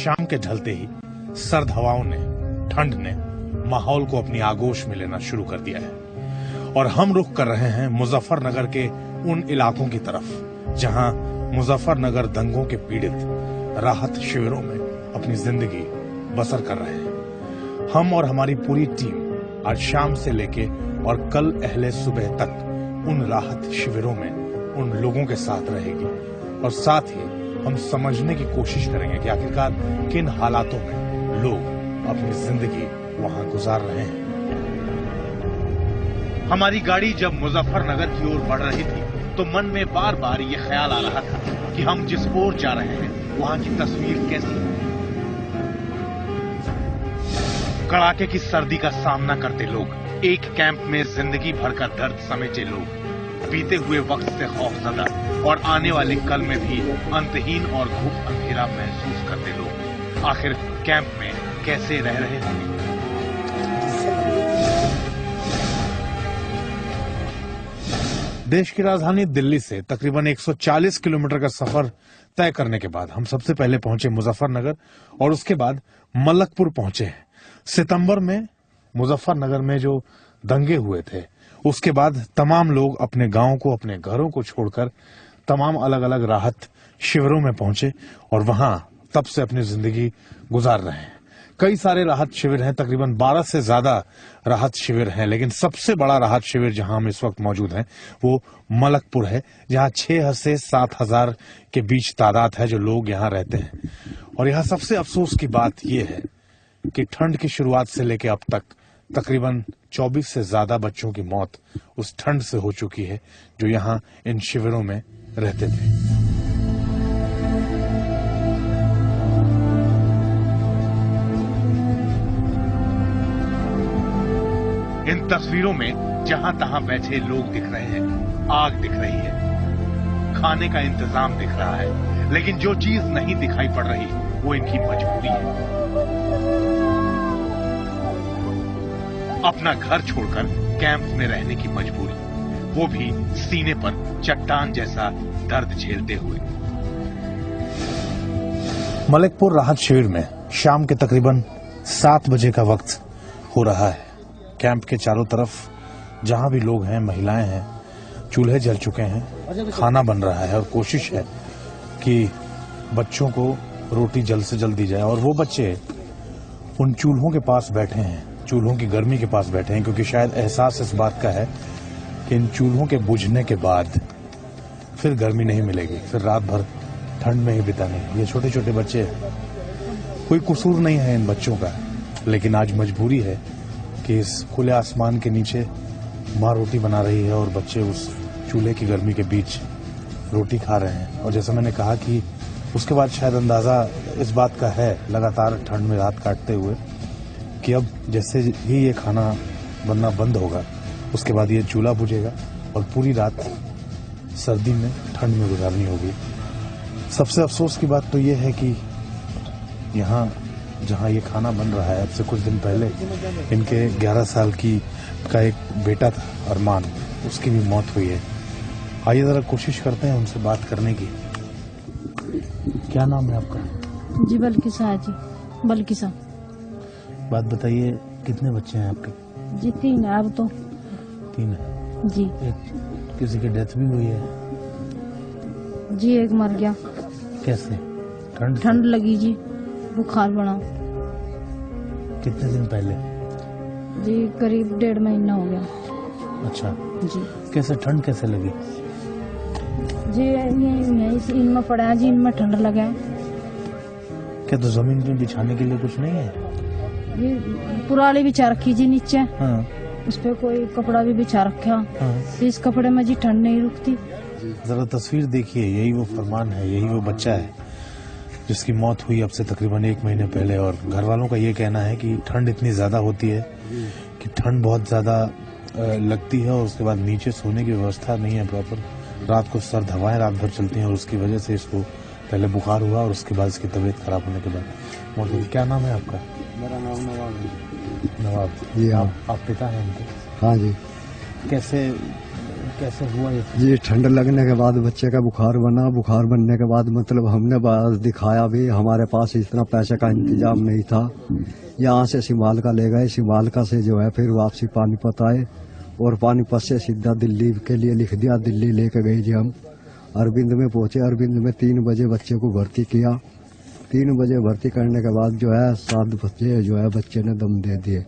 शाम के ढलते ही सर्द हवाओं ने, ठंड ने माहौल को अपनी आगोश में लेना शुरू कर दिया है और हम रुख कर रहे हैं मुजफ्फरनगर के उन इलाकों की तरफ जहां मुजफ्फरनगर दंगों के पीड़ित राहत शिविरों में अपनी जिंदगी बसर कर रहे हैं। हम और हमारी पूरी टीम आज शाम से लेके और कल अहले सुबह तक उन राहत शिविरों में उन लोगों के साथ रहेगी और साथ ही हम समझने की कोशिश करेंगे कि आखिरकार किन हालातों में लोग अपनी जिंदगी वहां गुजार रहे हैं। हमारी गाड़ी जब मुजफ्फरनगर की ओर बढ़ रही थी तो मन में बार बार ये ख्याल आ रहा था कि हम जिस ओर जा रहे हैं वहां की तस्वीर कैसी है। कड़ाके की सर्दी का सामना करते लोग, एक कैंप में जिंदगी भर का दर्द समेटे लोग, बीते हुए वक्त से खौफजदा और आने वाले कल में भी अंतहीन और घुप अंधेरा महसूस करते लोग आखिर कैंप में कैसे रह रहे हैं। देश की राजधानी दिल्ली से तकरीबन 140 किलोमीटर का सफर तय करने के बाद हम सबसे पहले पहुंचे मुजफ्फरनगर और उसके बाद मलकपुर पहुंचे हैं। सितंबर में मुजफ्फरनगर में जो दंगे हुए थे उसके बाद तमाम लोग अपने गांवों को, अपने घरों को छोड़कर तमाम अलग अलग राहत शिविरों में पहुंचे और वहां तब से अपनी जिंदगी गुजार रहे हैं। कई सारे राहत शिविर हैं, तकरीबन 12 से ज्यादा राहत शिविर हैं, लेकिन सबसे बड़ा राहत शिविर जहां हम इस वक्त मौजूद हैं वो मलकपुर है, जहां 6 से 7,000 के बीच तादाद है जो लोग यहां रहते हैं। और यहां सबसे अफसोस की बात यह है कि ठंड की शुरुआत से लेकर अब तक तकरीबन 24 से ज्यादा बच्चों की मौत उस ठंड से हो चुकी है जो यहां इन शिविरों में रहते थे। इन तस्वीरों में जहां तहां बैठे लोग दिख रहे हैं, आग दिख रही है, खाने का इंतजाम दिख रहा है, लेकिन जो चीज नहीं दिखाई पड़ रही वो इनकी मजबूरी है। अपना घर छोड़कर कैंप में रहने की मजबूरी, वो भी सीने पर चट्टान जैसा दर्द झेलते हुए। मलकपुर राहत शिविर में शाम के तकरीबन 7 बजे का वक्त हो रहा है। कैंप के चारों तरफ जहां भी लोग हैं, महिलाएं हैं, चूल्हे जल चुके हैं, खाना बन रहा है और कोशिश है कि बच्चों को रोटी जल्द से जल्द दी जाए। और वो बच्चे उन चूल्हों के पास बैठे हैं, चूल्हों की गर्मी के पास बैठे हैं, क्योंकि शायद एहसास इस बात का है कि इन चूल्हों के बुझने के बाद फिर गर्मी नहीं मिलेगी, फिर रात भर ठंड में ही बितानी। ये छोटे छोटे बच्चे, कोई कसूर नहीं है इन बच्चों का, लेकिन आज मजबूरी है कि इस खुले आसमान के नीचे माँ रोटी बना रही है और बच्चे उस चूल्हे की गर्मी के बीच रोटी खा रहे हैं। और जैसा मैंने कहा कि उसके बाद शायद अंदाजा इस बात का है, लगातार ठंड में रात काटते हुए, कि अब जैसे ही ये खाना बनना बंद होगा उसके बाद ये चूल्हा बुझेगा और पूरी रात सर्दी में, ठंड में गुजारनी होगी। सबसे अफसोस की बात तो ये है कि यहाँ जहाँ ये खाना बन रहा है, अब से कुछ दिन पहले इनके 11 साल का एक बेटा था अरमान, उसकी भी मौत हुई है। आइए जरा कोशिश करते हैं उनसे बात करने की। क्या नाम है आपका? जी बल्किसा जी, बल्किसा। बात बताइए, कितने बच्चे हैं आपके? जी 3 है अब तो। 3 है जी। किसी की डेथ भी हुई है? जी एक मर गया। कैसे? ठंड लगी जी, बुखार बना। कितने दिन पहले? जी करीब 1.5 महीना हो गया। अच्छा जी। कैसे, ठंड कैसे लगी? जी यही इनमें पड़ा है जी, इनमें ठंड लगा है। क्या तो जमीन में बिछाने के लिए कुछ नहीं है? जी पुराली बिछा रखी जी नीचे। हाँ। उस पे कोई कपड़ा भी बिछा रखा। हाँ। इस कपड़े में जी ठंड नहीं रुकती। जरा तस्वीर देखिए, यही वो फरमान है, यही वो बच्चा है जिसकी मौत हुई अब से तकरीबन 1 महीने पहले। और घर वालों का ये कहना है कि ठंड इतनी ज्यादा होती है कि ठंड बहुत ज्यादा लगती है और उसके बाद नीचे सोने की व्यवस्था नहीं है प्रॉपर। रात को सर्द हवाएं रात भर चलती हैं और उसकी वजह से इसको पहले बुखार हुआ और उसके बाद इसकी तबीयत खराब होने के बाद मौत हुई। क्या नाम है आपका? मेरा नाम नवाब है। नवाब जी। आप पिता हैं उनके? हाँ जी। कैसे, कैसे हुआ ये? ये ठंड लगने के बाद बच्चे का बुखार बना, बुखार बनने के बाद मतलब हमने बस दिखाया भी, हमारे पास इतना पैसे का इंतजाम नहीं था। यहाँ से सिमालका ले गए, सिमालका से जो है फिर वापसी पानीपत आए और पानीपत से सीधा दिल्ली के लिए लिख दिया। दिल्ली लेके गए जी हम। अरविंद में पहुंचे, अरविंद में 3 बजे बच्चे को भर्ती किया। 3 बजे भर्ती करने के बाद जो है 7 बजे जो है बच्चे ने दम दे दिए।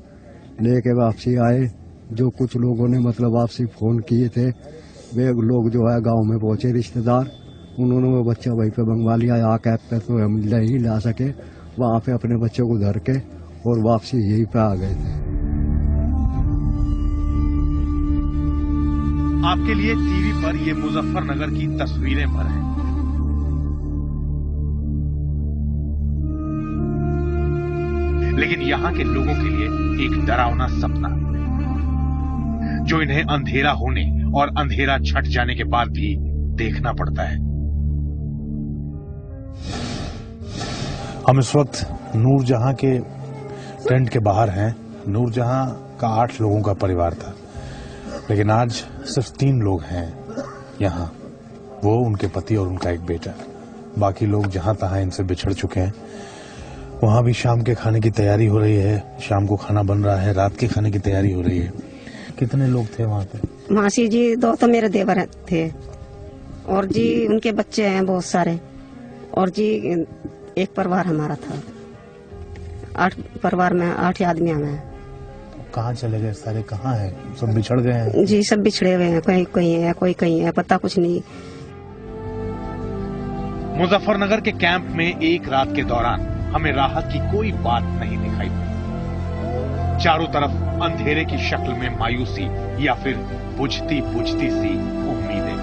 लेके वापसी आए, जो कुछ लोगों ने मतलब वापसी फोन किए थे, वे लोग जो है गांव में पहुंचे रिश्तेदार, उन्होंने वो बच्चा वहीं पे मंगवा लिया। यहाँ कैब पे तो हम नहीं ला सके, वहाँ पे अपने बच्चों को धर के और वापसी यहीं पे आ गए थे। आपके लिए टीवी पर ये मुजफ्फरनगर की तस्वीरें भर हैं। लेकिन यहां के लोगों के लिए एक डरावना सपना, जो इन्हें अंधेरा होने और अंधेरा छट जाने के बाद भी देखना पड़ता है। हम इस वक्त नूरजहां के टेंट के बाहर हैं। नूरजहां का 8 लोगों का परिवार था, लेकिन आज सिर्फ 3 लोग हैं यहाँ, वो, उनके पति और उनका एक बेटा। बाकी लोग जहां तहां इनसे बिछड़ चुके हैं। वहां भी शाम के खाने की तैयारी हो रही है, शाम को खाना बन रहा है, रात के खाने की तैयारी हो रही है। कितने लोग थे वहां पे? मासी जी 2 तो मेरे देवर थे, और जी उनके बच्चे हैं बहुत सारे, और जी एक परिवार हमारा था। 8 परिवार में 8 आदमी हमें। कहाँ चले गए सारे? कहाँ हैं? सब बिछड़ गए हैं जी, सब बिछड़े हुए हैं, कोई कहीं है, कोई कहीं है, पता कुछ नहीं। मुजफ्फरनगर के कैंप में एक रात के दौरान हमें राहत की कोई बात नहीं दिखाई दी। चारों तरफ अंधेरे की शक्ल में मायूसी या फिर बुझती बुझती सी उम्मीदें।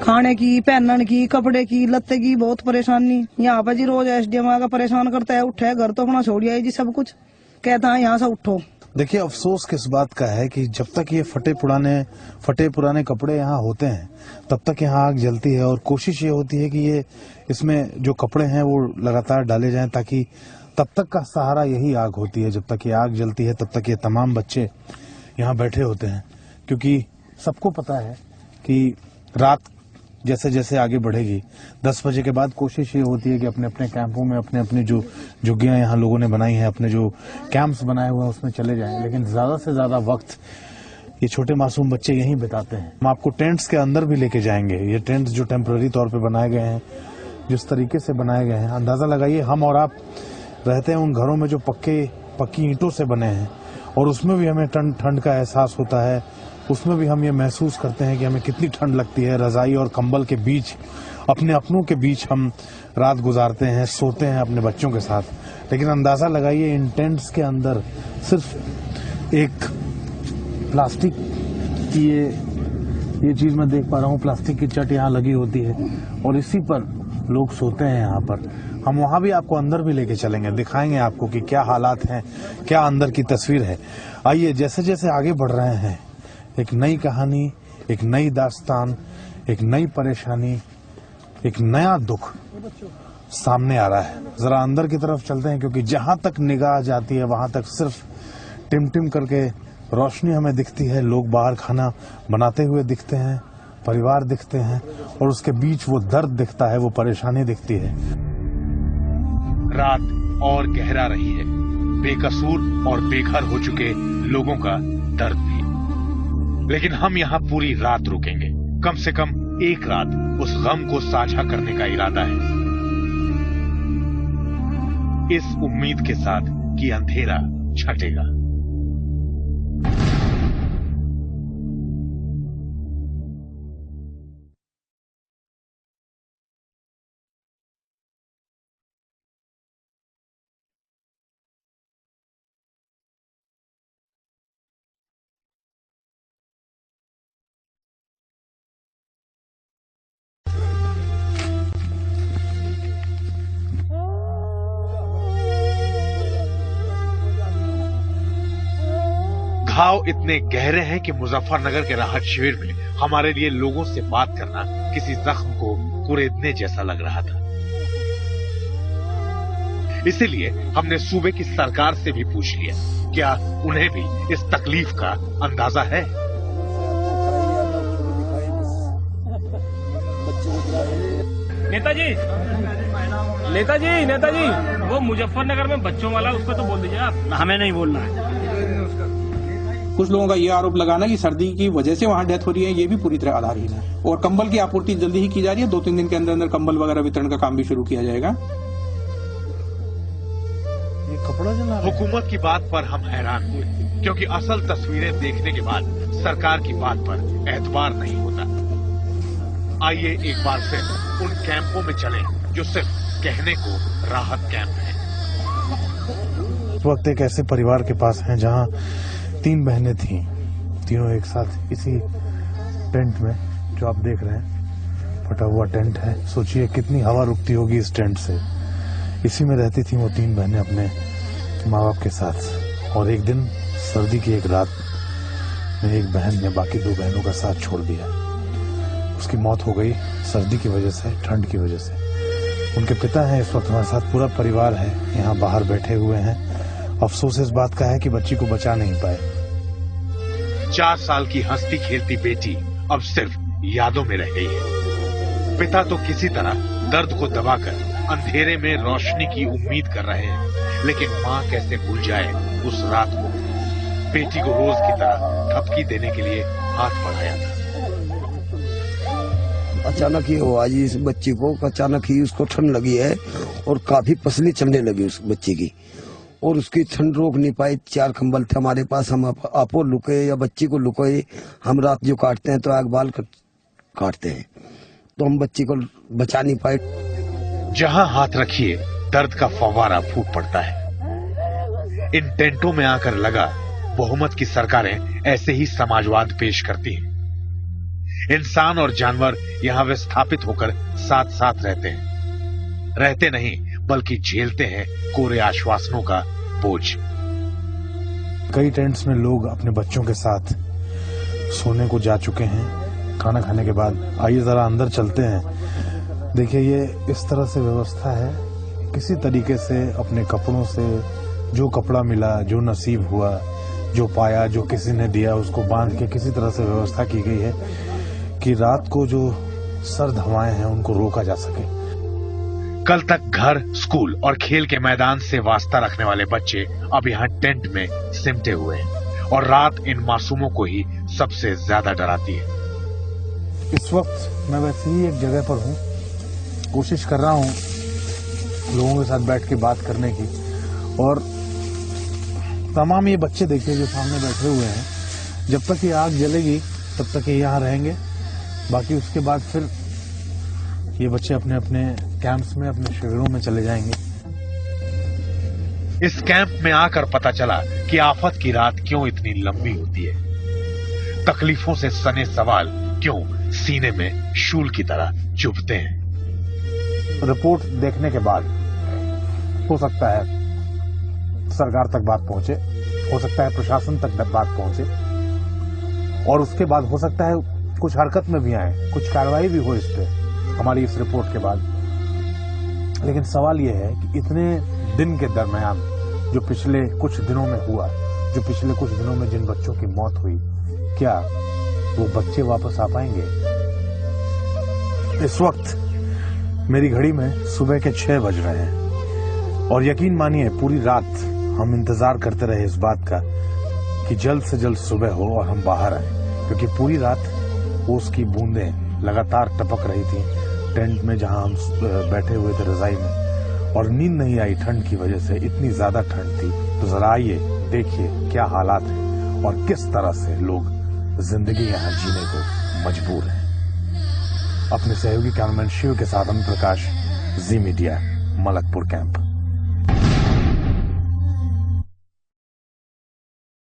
खाने की, पहनने की, कपड़े की, लत्ते की बहुत परेशानी। यहाँ पर जी रोज एसडीएम आकर परेशान करता है। उठे घर तो अपना छोड़िए जी, सब कुछ कहता है यहाँ से उठो। देखिए, अफसोस किस बात का है कि जब तक ये फटे पुराने कपड़े यहाँ होते हैं, तब तक यहाँ आग जलती है। और कोशिश ये होती है कि ये इसमें जो कपड़े हैं वो लगातार डाले जाएं, ताकि तब तक का सहारा यही आग होती है। जब तक ये आग जलती है, तब तक ये तमाम बच्चे यहाँ बैठे होते हैं, क्योंकि सबको पता है कि रात जैसे जैसे आगे बढ़ेगी, 10 बजे के बाद कोशिश ये होती है कि अपने अपने कैंपों में अपने अपने जो झुग्गियां यहाँ लोगों ने बनाई हैं, अपने जो कैंप्स बनाए हुए हैं, उसमें चले जाएं। लेकिन ज्यादा से ज्यादा वक्त ये छोटे मासूम बच्चे यहीं बिताते हैं। हम आपको टेंट्स के अंदर भी लेके जाएंगे। ये टेंट्स जो टेम्पररी तौर पर बनाए गए हैं, जिस तरीके से बनाए गए हैं, अंदाजा लगाइए हम और आप रहते हैं उन घरों में जो पक्की ईंटों से बने हैं, और उसमें भी हमें ठंड का एहसास होता है। उसमें भी हम ये महसूस करते हैं कि हमें कितनी ठंड लगती है। रजाई और कंबल के बीच, अपने अपनों के बीच हम रात गुजारते हैं, सोते हैं अपने बच्चों के साथ। लेकिन अंदाजा लगाइए, इन टेंट्स के अंदर सिर्फ एक प्लास्टिक की ये चीज मैं देख पा रहा हूँ, प्लास्टिक की चट यहाँ लगी होती है, और इसी पर लोग सोते हैं यहाँ पर। हम वहां भी आपको अंदर भी लेके चलेंगे, दिखाएंगे आपको कि क्या हालात हैं, क्या अंदर की तस्वीर है। आइए, जैसे जैसे आगे बढ़ रहे हैं, एक नई कहानी, एक नई दास्तान, एक नई परेशानी, एक नया दुख सामने आ रहा है। जरा अंदर की तरफ चलते हैं, क्योंकि जहां तक निगाह जाती है वहां तक सिर्फ टिमटिम करके रोशनी हमें दिखती है। लोग बाहर खाना बनाते हुए दिखते हैं, परिवार दिखते हैं, और उसके बीच वो दर्द दिखता है, वो परेशानी दिखती है। रात और गहरा रही है, बेकसूर और बेघर हो चुके लोगों का दर्द भी। लेकिन हम यहाँ पूरी रात रुकेंगे, कम से कम एक रात उस गम को साझा करने का इरादा है, इस उम्मीद के साथ कि अंधेरा छटेगा। घाव इतने गहरे हैं कि मुजफ्फरनगर के राहत शिविर में हमारे लिए लोगों से बात करना किसी जख्म को कुरेदने जैसा लग रहा था। इसीलिए हमने सूबे की सरकार से भी पूछ लिया, क्या उन्हें भी इस तकलीफ का अंदाजा है। नेताजी वो मुजफ्फरनगर में बच्चों वाला उसको तो बोल दीजिए आप। हमें नहीं बोलना है। कुछ लोगों का ये आरोप लगाना कि सर्दी की वजह से वहां डेथ हो रही है, ये भी पूरी तरह आधारहीन है। और कंबल की आपूर्ति जल्दी ही की जा रही है, 2-3 दिन के अंदर अंदर कंबल वगैरह वितरण का काम भी शुरू किया जाएगा। ये कपड़ा जला हुकूमत की बात पर हम हैरान हुए, क्योंकि असल तस्वीरें देखने के बाद सरकार की बात पर एतबार नहीं होता। आइए एक बार फिर उन कैंपों में चलें जो सिर्फ कहने को राहत कैंप है। इस वक्त एक ऐसे परिवार के पास हैं जहां 3 बहनें थीं, तीनों एक साथ इसी टेंट में, जो आप देख रहे हैं फटा हुआ टेंट है। सोचिए कितनी हवा रुकती होगी इस टेंट से। इसी में रहती थी वो 3 बहनें अपने माँ बाप के साथ। और एक दिन सर्दी की एक रात में एक बहन ने बाकी 2 बहनों का साथ छोड़ दिया। उसकी मौत हो गई सर्दी की वजह से, ठंड की वजह से। उनके पिता हैं इस वक्त हमारे साथ, पूरा परिवार है यहाँ बाहर बैठे हुए हैं। अफसोस इस बात का है कि बच्ची को बचा नहीं पाए। 4 साल की हंसती खेलती बेटी अब सिर्फ यादों में रह गई है। पिता तो किसी तरह दर्द को दबाकर अंधेरे में रोशनी की उम्मीद कर रहे हैं, लेकिन माँ कैसे भूल जाए उस रात को। बेटी को रोज की तरह थपकी देने के लिए हाथ बढ़ाया था। अचानक ही हुआ जी इस बच्ची को, अचानक ही उसको ठंड लगी है और काफी पसली चलने लगी उस बच्ची की, और उसकी ठंड रोक नहीं पाई। 4 कंबल थे हमारे पास, हम आपो लुके या बच्ची को लुकोए। हम रात जो काटते हैं तो आग बाल काटते हैं, तो हम बच्ची को बचा नहीं पाए। जहां हाथ रखिए दर्द का फव्वारा फूट पड़ता है। इन टेंटों में आकर लगा बहुमत की सरकारें ऐसे ही समाजवाद पेश करती हैं। इंसान और जानवर यहां विस्थापित होकर साथ साथ रहते हैं, रहते नहीं बल्कि झेलते हैं कोरे आश्वासनों का बोझ। कई टेंट्स में लोग अपने बच्चों के साथ सोने को जा चुके हैं खाना खाने के बाद। आइए जरा अंदर चलते हैं। देखिए ये इस तरह से व्यवस्था है, किसी तरीके से अपने कपड़ों से जो कपड़ा मिला, जो नसीब हुआ, जो पाया, जो किसी ने दिया, उसको बांध के किसी तरह से व्यवस्था की गई है कि रात को जो सर्द हवाएं हैं उनको रोका जा सके। कल तक घर, स्कूल और खेल के मैदान से वास्ता रखने वाले बच्चे अब यहाँ टेंट में सिमटे हुए हैं, और रात इन मासूमों को ही सबसे ज्यादा डराती है। इस वक्त मैं वैसे ही एक जगह पर हूँ, कोशिश कर रहा हूँ लोगों के साथ बैठ के बात करने की। और तमाम ये बच्चे देखिए जो सामने बैठे हुए हैं, जब तक ये आग जलेगी तब तक ये यहाँ रहेंगे। बाकी उसके बाद फिर ये बच्चे अपने अपने कैंप्स में, अपने शिविरों में चले जाएंगे। इस कैंप में आकर पता चला कि आफत की रात क्यों इतनी लंबी होती है। तकलीफों से सने सवाल क्यों सीने में शूल की तरह चुभते हैं। रिपोर्ट देखने के बाद हो सकता है सरकार तक बात पहुंचे, हो सकता है प्रशासन तक बात पहुंचे, और उसके बाद हो सकता है कुछ हरकत में भी आए, कुछ कार्रवाई भी हो इस पे हमारी इस रिपोर्ट के बाद। लेकिन सवाल यह है कि इतने दिन के दरमियान जो पिछले कुछ दिनों में हुआ, जो पिछले कुछ दिनों में जिन बच्चों की मौत हुई, क्या वो बच्चे वापस आ पाएंगे? इस वक्त मेरी घड़ी में सुबह के 6 बज रहे हैं, और यकीन मानिए पूरी रात हम इंतजार करते रहे इस बात का कि जल्द से जल्द सुबह हो और हम बाहर आए, क्योंकि पूरी रात ओस की बूंदें लगातार टपक रही थी टेंट में जहां हम बैठे हुए थे रजाई में, और नींद नहीं आई ठंड की वजह से, इतनी ज्यादा ठंड थी। तो जरा आइए देखिए क्या हालात हैं और किस तरह से लोग जिंदगी यहाँ जीने को मजबूर हैं। अपने सहयोगी कैमरामैन शिव के साथ हम प्रकाश, जी मीडिया, मलकपुर कैंप।